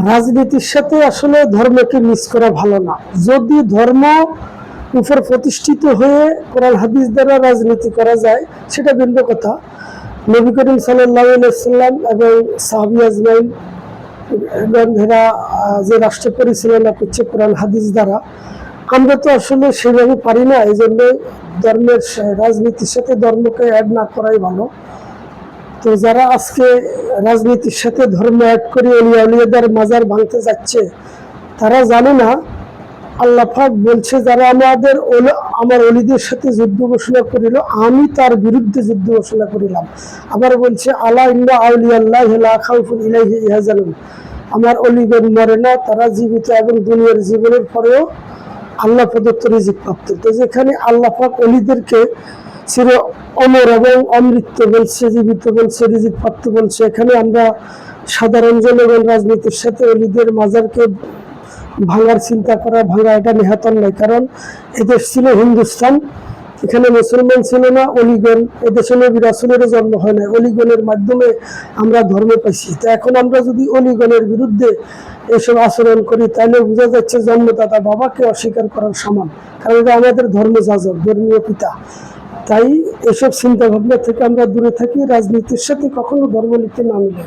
রাজনীতির সাথে আসলে ধর্মকে মিস করা ভালো না। যদি ধর্ম উপর প্রতিষ্ঠিত হয়ে কোরআন হাদিস দ্বারা রাজনীতি করা যায় সেটা ভিন্ন কথা। নবী করিম সাল্লাল্লাহু আলাইহি সাল্লাম এবং সাহাবী আজমাইন এরা যে রাষ্ট্র পরিচালনা করছে কোরআন হাদিস দ্বারা, আমরা তো আসলে সেভাবে পারি না। এই জন্য ধর্মের রাজনীতির সাথে ধর্মকে অ্যাড না করাই ভালো। তো যারা আজকে রাজনীতির সাথে ধর্ম অ্যাড করে অলিয়াদের মাজার ভাঙতে যাচ্ছে, তারা জানে না আল্লাহ পাক বলছে যারা আমার অলিদের সাথে যুদ্ধ ঘোষণা করিল, আমি তার বিরুদ্ধে যুদ্ধ ঘোষণা করিলাম। আবার বলছে আলা ইন্না আউলিয়াল্লাহি লা খাউফুন আলাইহিম ইয়াহজানুন, আমার অলিগণ মরে না, তারা জীবিত এবং দুনিয়ার জীবনের পরেও আল্লাহ প্রদত্ত রিজিক প্রাপ্ত। তো যেখানে আল্লাহ পাক অলিদেরকে চির অমর এবং অমৃত বলছে, জীবিত বলছে, রিজিক প্রাপ্ত বলছে, এখানে আমরা সাধারণ জনগণ রাজনীতির সাথে অলিদের মাজারকে ভাঙার চিন্তা করা, ভাঙা এটা নেহাতন নয়। কারণ এদেশ ছিল হিন্দুস্তান, এখানে মুসলমান ছিল না, অলিগণ, এদেশে নবী রাসূলের জন্ম হয় না, অলিগণের মাধ্যমে আমরা ধর্ম পাইছি। তো এখন আমরা যদি অলিগণের বিরুদ্ধে এসব আচরণ করি, তাহলে বোঝা যাচ্ছে জন্মদাতা বাবাকে অস্বীকার করার সমান। কারণ এটা আমাদের ধর্মযাজক, ধর্মীয় পিতা। তাই এসব চিন্তা ভাবনা থেকে আমরা দূরে থাকি, রাজনীতির সাথে কখনো ধর্মনীতি না মিলে।